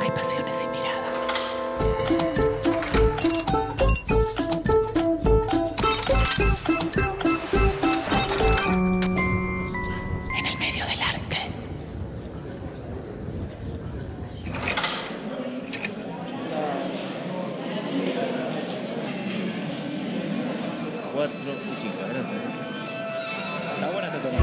hay pasiones y miradas. En el medio del arte. 4 y 5, adelante. La buena te toma.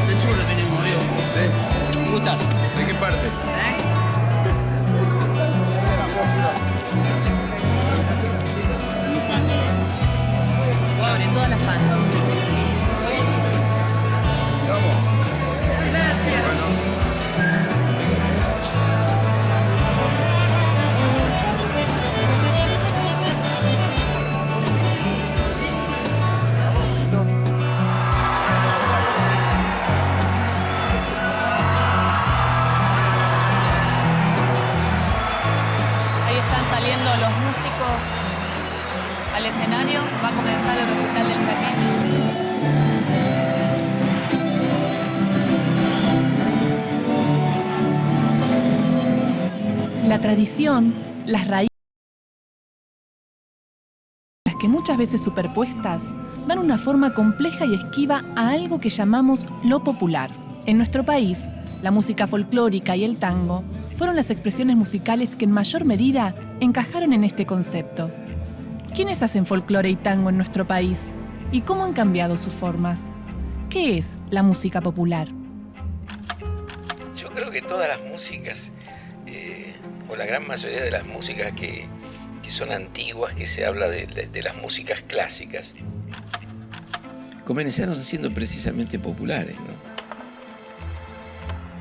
Del sur lo venimos, veo. ¿Sí? Un gustazo. ¿De qué parte? Sobre todas las fans. Vamos. Gracias. Ahí están saliendo los músicos al escenario. Va a comenzar el recital del chaqueño. La tradición, las raíces, que muchas veces superpuestas, dan una forma compleja y esquiva a algo que llamamos lo popular. En nuestro país, la música folclórica y el tango fueron las expresiones musicales que en mayor medida encajaron en este concepto. ¿Quiénes hacen folclore y tango en nuestro país? ¿Y cómo han cambiado sus formas? ¿Qué es la música popular? Yo creo que todas las músicas, o la gran mayoría de las músicas que son antiguas, que se habla de las músicas clásicas, comenzaron siendo precisamente populares, ¿no?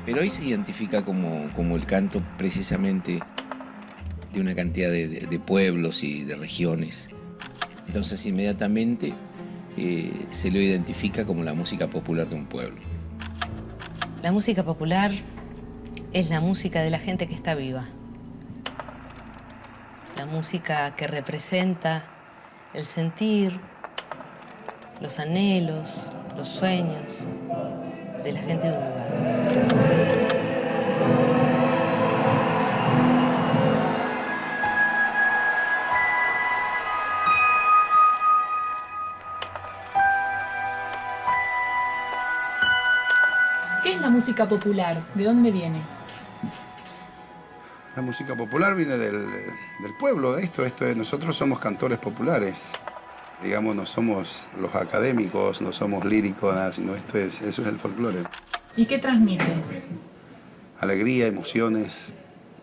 Pero hoy se identifica como el canto precisamente de una cantidad de pueblos y de regiones. Entonces inmediatamente se lo identifica como la música popular de un pueblo. La música popular es la música de la gente que está viva. La música que representa el sentir, los anhelos, los sueños de la gente de un lugar. ¿Qué es la música popular? ¿De dónde viene? La música popular viene del pueblo, de esto es, nosotros somos cantores populares. Digamos, no somos los académicos, no somos líricos, nada, sino eso es el folclore. ¿Y qué transmite? Alegría, emociones,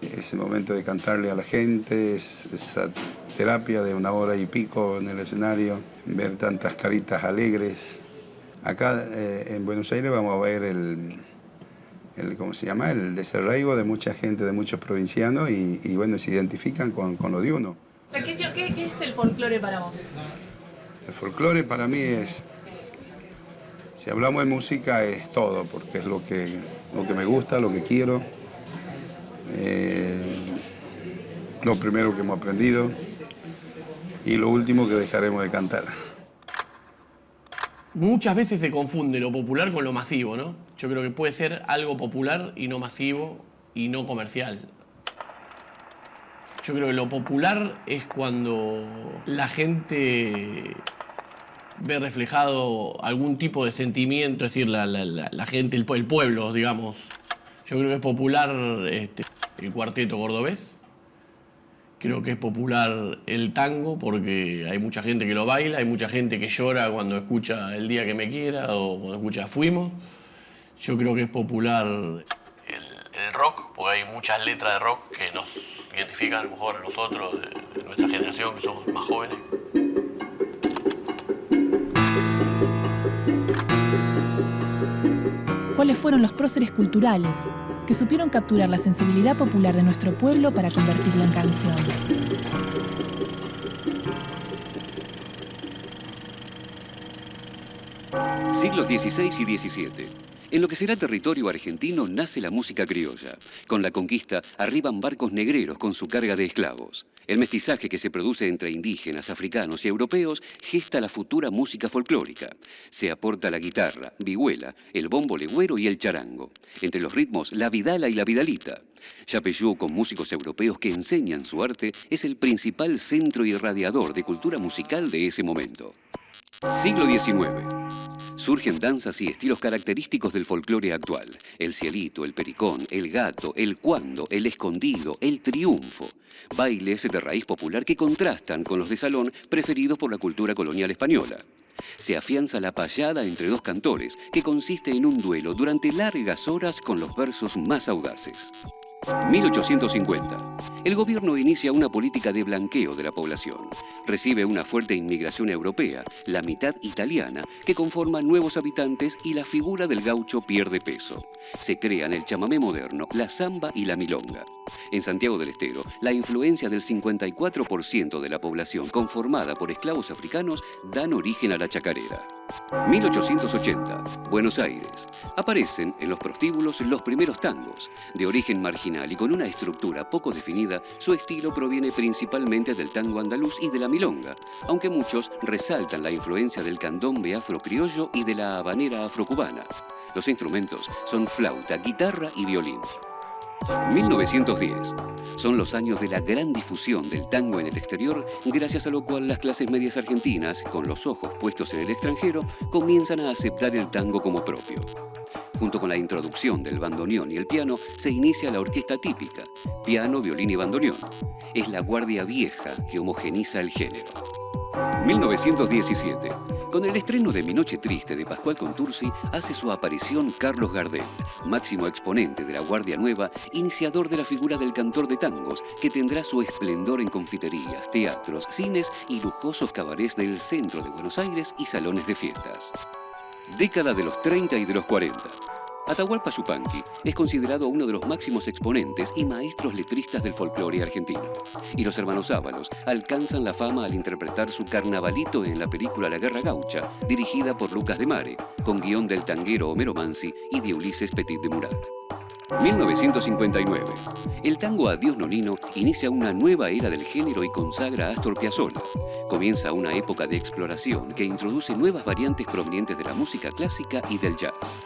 ese momento de cantarle a la gente, esa terapia de 1 hora y pico en el escenario, ver tantas caritas alegres. Acá en Buenos Aires vamos a ver ¿cómo se llama? El desarraigo de mucha gente, de muchos provincianos y bueno, se identifican con lo de uno. ¿Qué es el folclore para vos? El folclore para mí es, si hablamos de música, es todo, porque es lo que me gusta, lo que quiero, lo primero que hemos aprendido y lo último que dejaremos de cantar. Muchas veces se confunde lo popular con lo masivo, ¿no? Yo creo que puede ser algo popular y no masivo y no comercial. Yo creo que lo popular es cuando la gente ve reflejado algún tipo de sentimiento, es decir, la gente, el pueblo, digamos. Yo creo que es popular el cuarteto cordobés. Creo que es popular el tango porque hay mucha gente que lo baila, hay mucha gente que llora cuando escucha El día que me quiera o cuando escucha Fuimos. Yo creo que es popular el rock, porque hay muchas letras de rock que nos identifican a lo mejor a nosotros, de nuestra generación, que somos más jóvenes. ¿Cuáles fueron los próceres culturales que supieron capturar la sensibilidad popular de nuestro pueblo para convertirla en canción? Siglos XVI y XVII. En lo que será territorio argentino nace la música criolla. Con la conquista arriban barcos negreros con su carga de esclavos. El mestizaje que se produce entre indígenas, africanos y europeos gesta la futura música folclórica. Se aporta la guitarra, vihuela, el bombo legüero y el charango. Entre los ritmos, la vidala y la vidalita. Yapeyú, con músicos europeos que enseñan su arte, es el principal centro irradiador de cultura musical de ese momento. Siglo XIX. Surgen danzas y estilos característicos del folclore actual. El cielito, el pericón, el gato, el cuando, el escondido, el triunfo. Bailes de raíz popular que contrastan con los de salón preferidos por la cultura colonial española. Se afianza la payada entre dos cantores, que consiste en un duelo durante largas horas con los versos más audaces. 1850. El gobierno inicia una política de blanqueo de la población. Recibe una fuerte inmigración europea, la mitad italiana, que conforma nuevos habitantes y la figura del gaucho pierde peso. Se crean el chamamé moderno, la samba y la milonga. En Santiago del Estero, la influencia del 54% de la población conformada por esclavos africanos dan origen a la chacarera. 1880. Buenos Aires. Aparecen en los prostíbulos los primeros tangos. De origen marginal y con una estructura poco definida, su estilo proviene principalmente del tango andaluz y de la milonga, aunque muchos resaltan la influencia del candombe afrocriollo y de la habanera afrocubana. Los instrumentos son flauta, guitarra y violín. 1910. Son los años de la gran difusión del tango en el exterior, gracias a lo cual las clases medias argentinas, con los ojos puestos en el extranjero, comienzan a aceptar el tango como propio. Junto con la introducción del bandoneón y el piano, se inicia la orquesta típica, piano, violín y bandoneón. Es la guardia vieja que homogeniza el género. 1917. Con el estreno de Mi Noche Triste de Pascual Contursi, hace su aparición Carlos Gardel, máximo exponente de la Guardia Nueva, iniciador de la figura del cantor de tangos, que tendrá su esplendor en confiterías, teatros, cines y lujosos cabarets del centro de Buenos Aires y salones de fiestas. Década de los 30 y de los 40. Atahualpa Yupanqui es considerado uno de los máximos exponentes y maestros letristas del folclore argentino. Y los hermanos Ábalos alcanzan la fama al interpretar su carnavalito en la película La Guerra Gaucha, dirigida por Lucas de Mare, con guión del tanguero Homero Mansi y de Ulises Petit de Murat. 1959. El tango Adiós Nonino inicia una nueva era del género y consagra a Astor Piazzolla. Comienza una época de exploración que introduce nuevas variantes provenientes de la música clásica y del jazz.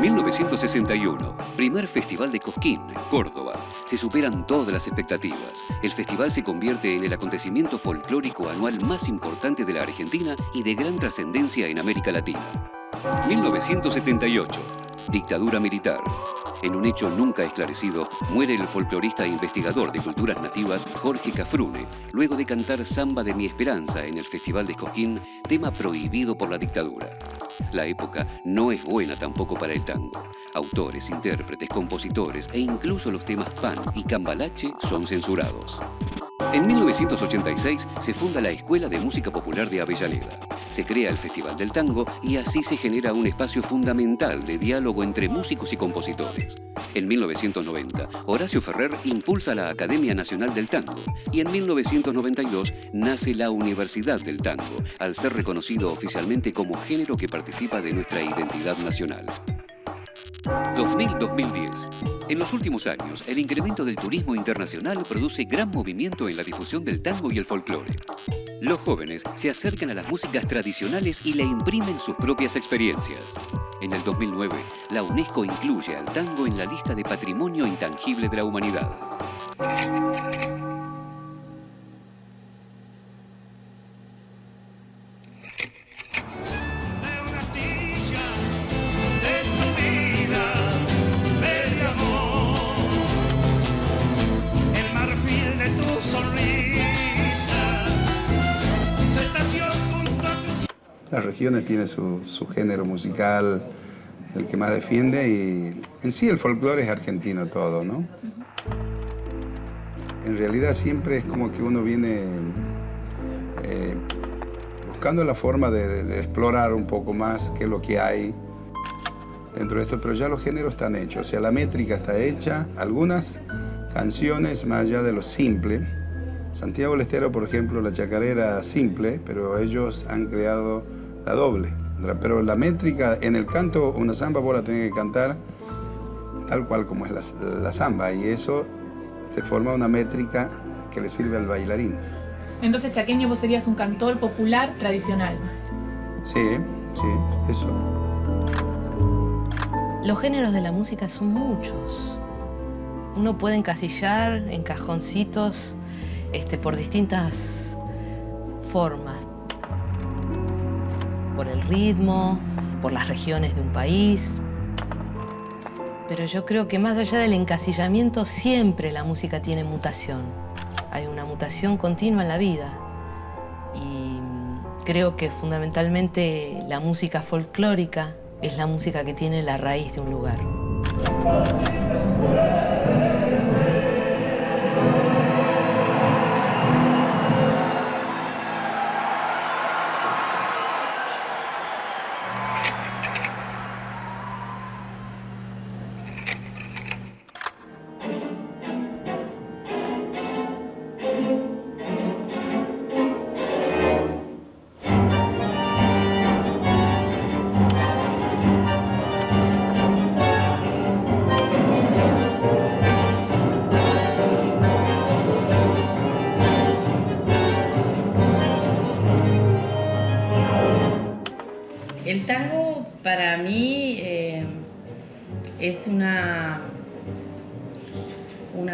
1961. Primer Festival de Cosquín, Córdoba. Se superan todas las expectativas. El festival se convierte en el acontecimiento folclórico anual más importante de la Argentina y de gran trascendencia en América Latina. 1978. Dictadura militar. En un hecho nunca esclarecido, muere el folclorista e investigador de culturas nativas Jorge Cafrune, luego de cantar Samba de mi Esperanza en el Festival de Cosquín, tema prohibido por la dictadura. La época no es buena tampoco para el tango. Autores, intérpretes, compositores e incluso los temas pan y cambalache son censurados. En 1986 se funda la Escuela de Música Popular de Avellaneda. Se crea el Festival del Tango y así se genera un espacio fundamental de diálogo entre músicos y compositores. En 1990, Horacio Ferrer impulsa la Academia Nacional del Tango y en 1992 nace la Universidad del Tango, al ser reconocido oficialmente como género que participa de nuestra identidad nacional. 2000-2010. En los últimos años, el incremento del turismo internacional produce gran movimiento en la difusión del tango y el folclore. Los jóvenes se acercan a las músicas tradicionales y le imprimen sus propias experiencias. En el 2009, la UNESCO incluye al tango en la lista de Patrimonio Intangible de la Humanidad. Las regiones tienen su género musical, el que más defiende, y en sí el folclore es argentino todo, ¿no? En realidad siempre es como que uno viene buscando la forma de explorar un poco más qué es lo que hay dentro de esto, pero ya los géneros están hechos, o sea, la métrica está hecha, algunas canciones más allá de lo simple. Santiago del Estero, por ejemplo, la chacarera simple, pero ellos han creado la doble. Pero la métrica, en el canto, una samba vos la tenés que cantar tal cual como es la samba, y eso te forma una métrica que le sirve al bailarín. Entonces, chaqueño, vos serías un cantor popular tradicional. Sí, eso. Los géneros de la música son muchos. Uno puede encasillar en cajoncitos por distintas formas. Por el ritmo, por las regiones de un país. Pero yo creo que más allá del encasillamiento, siempre la música tiene mutación. Hay una mutación continua en la vida. Y creo que fundamentalmente la música folclórica es la música que tiene la raíz de un lugar. El tango para mí es una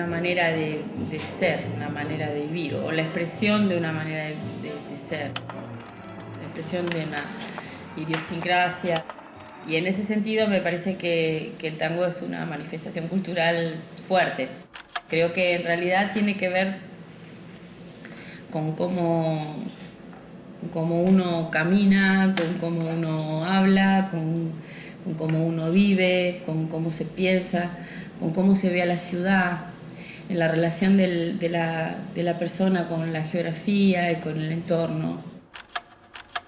manera de ser, una manera de vivir, o la expresión de una manera de ser, la expresión de una idiosincrasia. Y en ese sentido me parece que el tango es una manifestación cultural fuerte. Creo que en realidad tiene que ver con cómo uno camina, con cómo uno habla, con cómo uno vive, con cómo se piensa, con cómo se ve a la ciudad, en la relación de la persona con la geografía y con el entorno.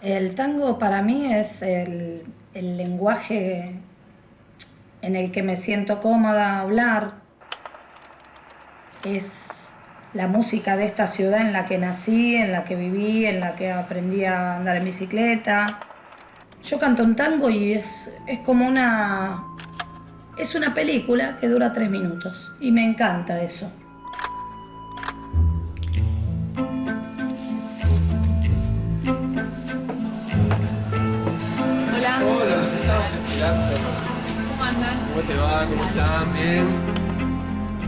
El tango para mí es el lenguaje en el que me siento cómoda hablar. Es la música de esta ciudad en la que nací, en la que viví, en la que aprendí a andar en bicicleta. Yo canto un tango y es como es una película que dura 3 minutos y me encanta eso. Hola. Hola, nos estamos esperando. ¿Cómo andan? ¿Cómo te va? ¿Cómo están? Bien.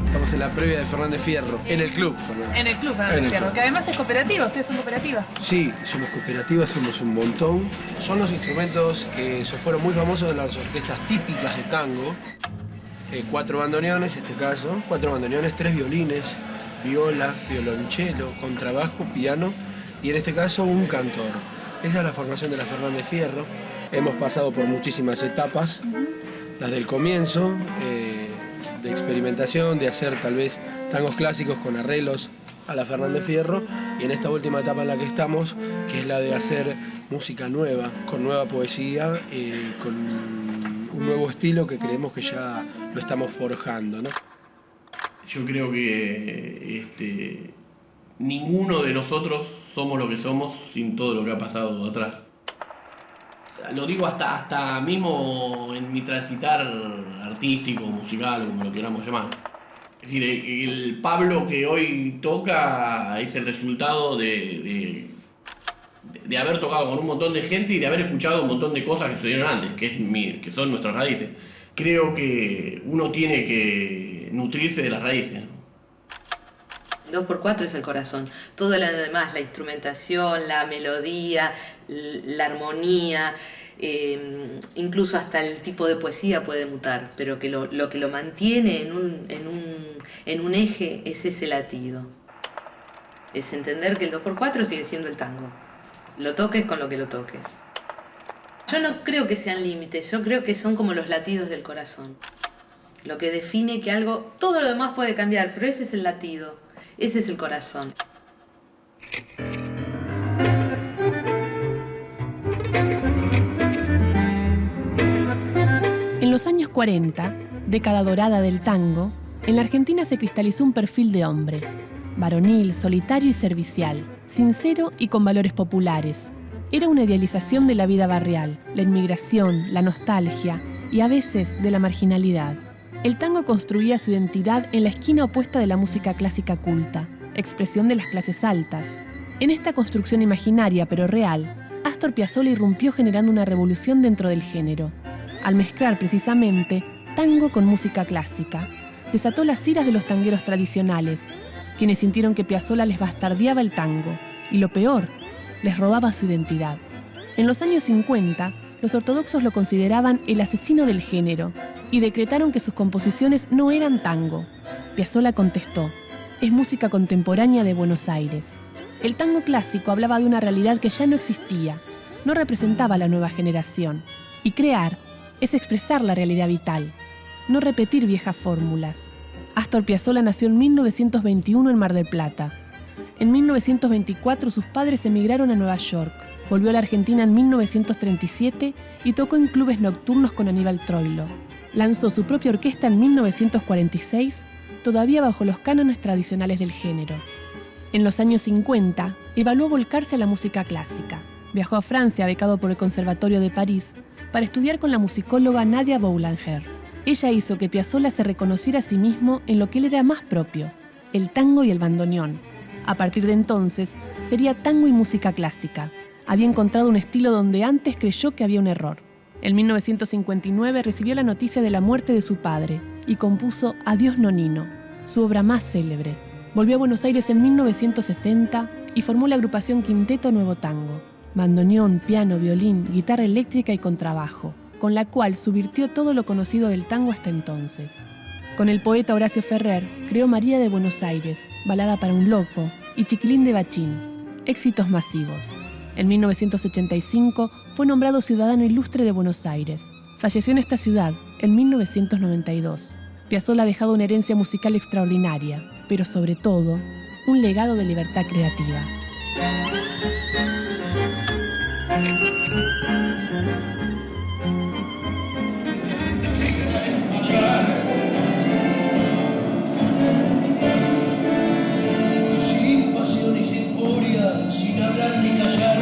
Estamos en la previa de Fernández Fierro, en el club Fernández. En el club Fernández Fierro, que además es cooperativa. ¿Ustedes son cooperativa? Sí, somos cooperativas, somos un montón. Son los instrumentos que fueron muy famosos en las orquestas típicas de tango. 4 bandoneones, en este caso, 4 bandoneones, 3 violines, viola, violonchelo, contrabajo, piano y en este caso un cantor. Esa es la formación de la Fernández Fierro. Hemos pasado por muchísimas etapas, las del comienzo, de experimentación, de hacer tal vez tangos clásicos con arreglos a la Fernández Fierro, y en esta última etapa en la que estamos, que es la de hacer música nueva, con nueva poesía, con un nuevo estilo que creemos que ya lo estamos forjando, ¿no? Yo creo que ninguno de nosotros somos lo que somos sin todo lo que ha pasado atrás. Lo digo hasta mismo en mi transitar artístico, musical, como lo queramos llamar. Es decir, el Pablo que hoy toca es el resultado de haber tocado con un montón de gente y de haber escuchado un montón de cosas que sucedieron antes, que son nuestras raíces. Creo que uno tiene que nutrirse de las raíces. 2x4 es el corazón. Todo lo demás, la instrumentación, la melodía, la armonía, incluso hasta el tipo de poesía puede mutar, pero que lo que lo mantiene en un eje es ese latido. Es entender que el 2x4 sigue siendo el tango. Lo toques con lo que lo toques. Yo no creo que sean límites, yo creo que son como los latidos del corazón. Lo que define que algo, todo lo demás puede cambiar, pero ese es el latido, ese es el corazón. En los años 40, década dorada del tango, en la Argentina se cristalizó un perfil de hombre, varonil, solitario y servicial, sincero y con valores populares, Era una idealización de la vida barrial, la inmigración, la nostalgia y a veces de la marginalidad. El tango construía su identidad en la esquina opuesta de la música clásica culta, expresión de las clases altas. En esta construcción imaginaria pero real, Astor Piazzolla irrumpió generando una revolución dentro del género. Al mezclar precisamente tango con música clásica, desató las iras de los tangueros tradicionales, quienes sintieron que Piazzolla les bastardeaba el tango y, lo peor, les robaba su identidad. En los años 50, los ortodoxos lo consideraban el asesino del género y decretaron que sus composiciones no eran tango. Piazzolla contestó: es música contemporánea de Buenos Aires. El tango clásico hablaba de una realidad que ya no existía, no representaba a la nueva generación. Y crear es expresar la realidad vital, no repetir viejas fórmulas. Astor Piazzolla nació en 1921 en Mar del Plata. En 1924 sus padres emigraron a Nueva York. Volvió a la Argentina en 1937 y tocó en clubes nocturnos con Aníbal Troilo. Lanzó su propia orquesta en 1946, todavía bajo los cánones tradicionales del género. En los años 50, evaluó volcarse a la música clásica. Viajó a Francia, becado por el Conservatorio de París, para estudiar con la musicóloga Nadia Boulanger. Ella hizo que Piazzolla se reconociera a sí mismo en lo que él era más propio, el tango y el bandoneón. A partir de entonces, sería tango y música clásica. Había encontrado un estilo donde antes creyó que había un error. En 1959 recibió la noticia de la muerte de su padre y compuso Adiós Nonino, su obra más célebre. Volvió a Buenos Aires en 1960 y formó la agrupación Quinteto Nuevo Tango. Bandoneón, piano, violín, guitarra eléctrica y contrabajo, con la cual subvirtió todo lo conocido del tango hasta entonces. Con el poeta Horacio Ferrer creó María de Buenos Aires, Balada para un loco, y Chiquilín de Bachín, éxitos masivos. En 1985 fue nombrado Ciudadano Ilustre de Buenos Aires. Falleció en esta ciudad en 1992. Piazzolla ha dejado una herencia musical extraordinaria, pero sobre todo, un legado de libertad creativa. Sin pasión y sin furia, sin hablar ni callar,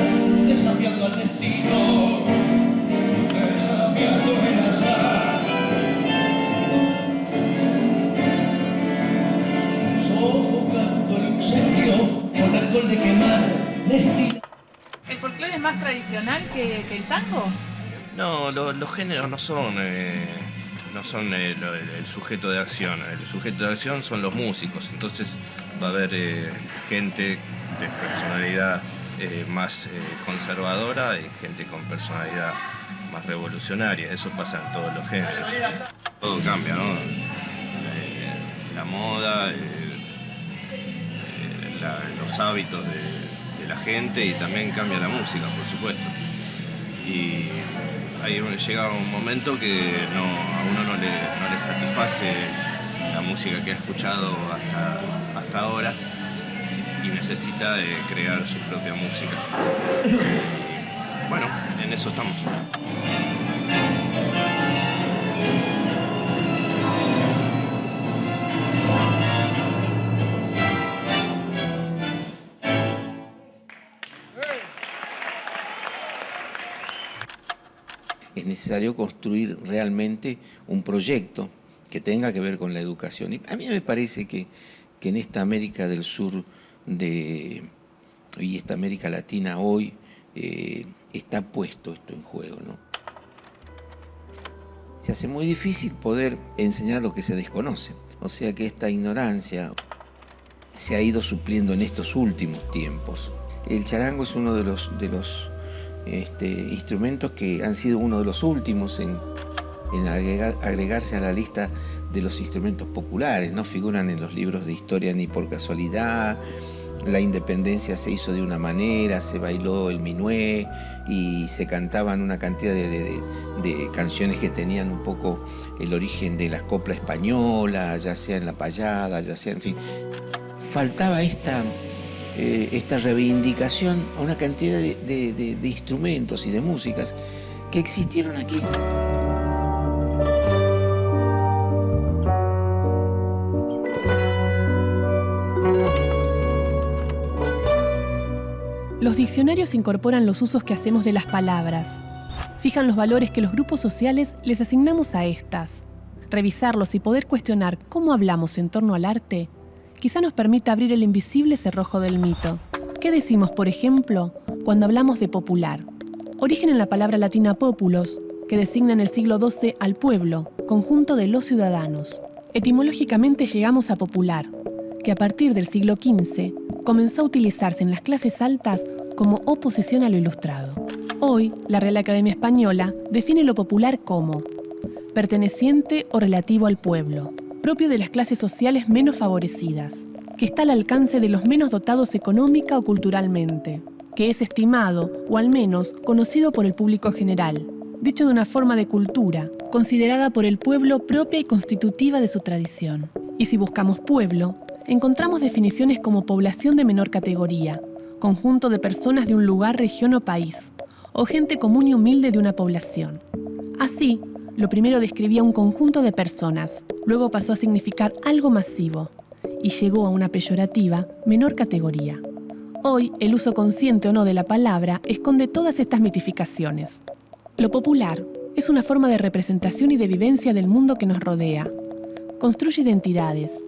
desafiando al destino, desafiando el azar, sofocando el incendio con alcohol de quemar, destino. ¿El folclore es más tradicional que el tango? No, los géneros no son el sujeto de acción. El sujeto de acción son los músicos. Entonces va a haber gente de personalidad más conservadora y gente con personalidad más revolucionaria. Eso pasa en todos los géneros. Todo cambia, ¿no? La moda, los hábitos de la gente, y también cambia la música, por supuesto. Y ahí llega un momento que a uno no le satisface la música que ha escuchado hasta ahora y necesita crear su propia música. Y, bueno, en eso estamos. Es necesario construir realmente un proyecto que tenga que ver con la educación. Y a mí me parece que en esta América del Sur y esta América Latina hoy está puesto esto en juego, ¿no? Se hace muy difícil poder enseñar lo que se desconoce. O sea que esta ignorancia se ha ido supliendo en estos últimos tiempos. El charango es uno de los instrumentos que han sido uno de los últimos en agregarse a la lista de los instrumentos populares. No figuran en los libros de historia ni por casualidad. La independencia se hizo de una manera, se bailó el minué y se cantaban una cantidad de canciones que tenían un poco el origen de la copla española, ya sea en la payada, ya sea, en fin. Faltaba esta reivindicación a una cantidad de instrumentos y de músicas que existieron aquí. Los diccionarios incorporan los usos que hacemos de las palabras. Fijan los valores que los grupos sociales les asignamos a estas. Revisarlos y poder cuestionar cómo hablamos en torno al arte quizá nos permita abrir el invisible cerrojo del mito. ¿Qué decimos, por ejemplo, cuando hablamos de popular? Origen en la palabra latina populos, que designa en el siglo XII al pueblo, conjunto de los ciudadanos. Etimológicamente llegamos a popular, que a partir del siglo XV comenzó a utilizarse en las clases altas como oposición a lo ilustrado. Hoy, la Real Academia Española define lo popular como perteneciente o relativo al pueblo, propio de las clases sociales menos favorecidas, que está al alcance de los menos dotados económica o culturalmente, que es estimado o al menos conocido por el público general, dicho de una forma de cultura, considerada por el pueblo propia y constitutiva de su tradición. Y si buscamos pueblo, encontramos definiciones como población de menor categoría, conjunto de personas de un lugar, región o país, o gente común y humilde de una población. Así, lo primero describía un conjunto de personas, luego pasó a significar algo masivo, y llegó a una peyorativa menor categoría. Hoy, el uso consciente o no de la palabra esconde todas estas mitificaciones. Lo popular es una forma de representación y de vivencia del mundo que nos rodea. Construye identidades,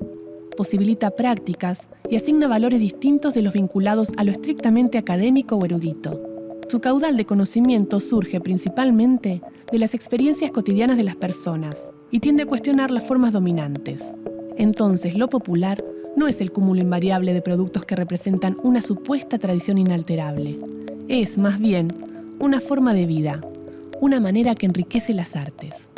posibilita prácticas y asigna valores distintos de los vinculados a lo estrictamente académico o erudito. Su caudal de conocimiento surge principalmente de las experiencias cotidianas de las personas y tiende a cuestionar las formas dominantes. Entonces, lo popular no es el cúmulo invariable de productos que representan una supuesta tradición inalterable. Es, más bien, una forma de vida, una manera que enriquece las artes.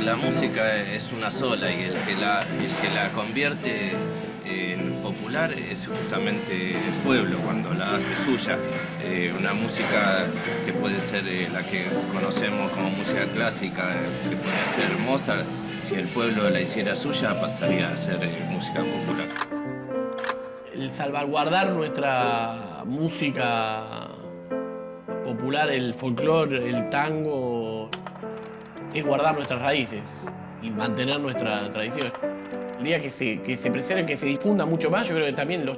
La música es una sola y el que la convierte en popular es justamente el pueblo cuando la hace suya. Una música que puede ser la que conocemos como música clásica, que puede ser Mozart, si el pueblo la hiciera suya pasaría a ser música popular. El salvaguardar nuestra música popular, el folclore, el tango, es guardar nuestras raíces y mantener nuestra tradición. El día que se preserve, que se difunda mucho más, yo creo que también los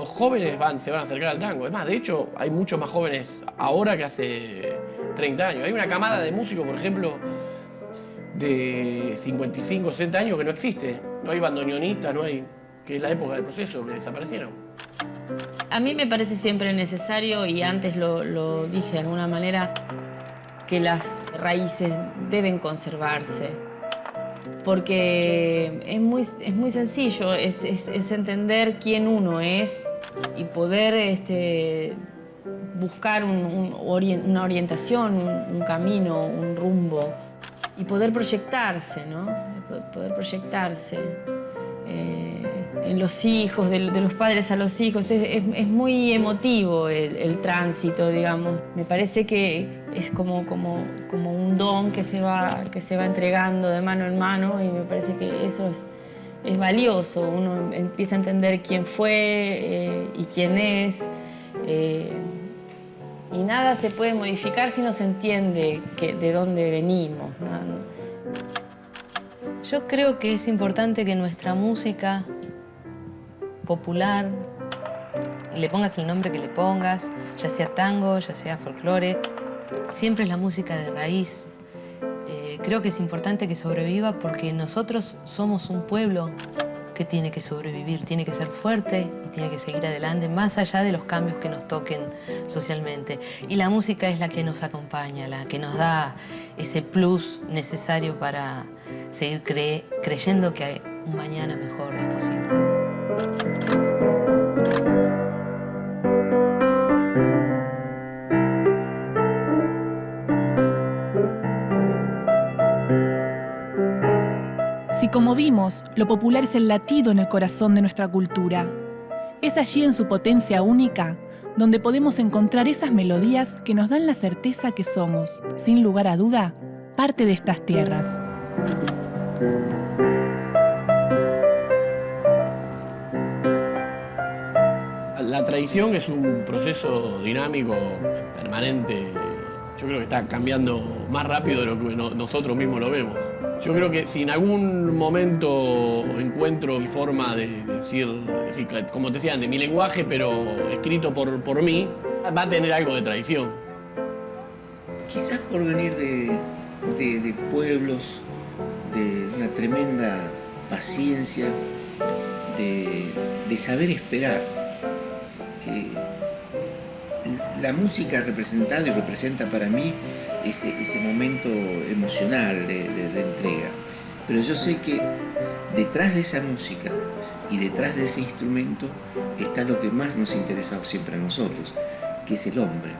jóvenes se van a acercar al tango. Es más, de hecho, hay muchos más jóvenes ahora que hace 30 años. Hay una camada de músicos, por ejemplo, de 55, 60 años que no existe. No hay bandoneonistas, que es la época del proceso, que desaparecieron. A mí me parece siempre necesario, y antes lo dije de alguna manera, que las raíces deben conservarse, porque es muy sencillo, es entender quién uno es y poder buscar una orientación, un camino, un rumbo, y poder proyectarse, ¿no? Poder proyectarse en los hijos, de los padres a los hijos. Es muy emotivo el tránsito, digamos. Me parece que es como un don que se va entregando de mano en mano, y me parece que eso es valioso. Uno empieza a entender quién fue y quién es. Y nada se puede modificar si no se entiende de dónde venimos, ¿no? Yo creo que es importante que nuestra música popular, le pongas el nombre que le pongas, ya sea tango, ya sea folclore, siempre es la música de raíz. Creo que es importante que sobreviva porque nosotros somos un pueblo que tiene que sobrevivir, tiene que ser fuerte y tiene que seguir adelante más allá de los cambios que nos toquen socialmente. Y la música es la que nos acompaña, la que nos da ese plus necesario para seguir creyendo que un mañana mejor es posible. Si, como vimos, lo popular es el latido en el corazón de nuestra cultura, es allí en su potencia única donde podemos encontrar esas melodías que nos dan la certeza que somos, sin lugar a duda, parte de estas tierras. La tradición es un proceso dinámico, permanente. Yo creo que está cambiando más rápido de lo que nosotros mismos lo vemos. Yo creo que si en algún momento encuentro mi forma de decir, como te decían, de mi lenguaje, pero escrito por mí, va a tener algo de tradición. Quizás por venir de pueblos, de una tremenda paciencia, de saber esperar. La música ha representado y representa para mí ese momento emocional de entrega. Pero yo sé que detrás de esa música y detrás de ese instrumento está lo que más nos interesa siempre a nosotros, que es el hombre.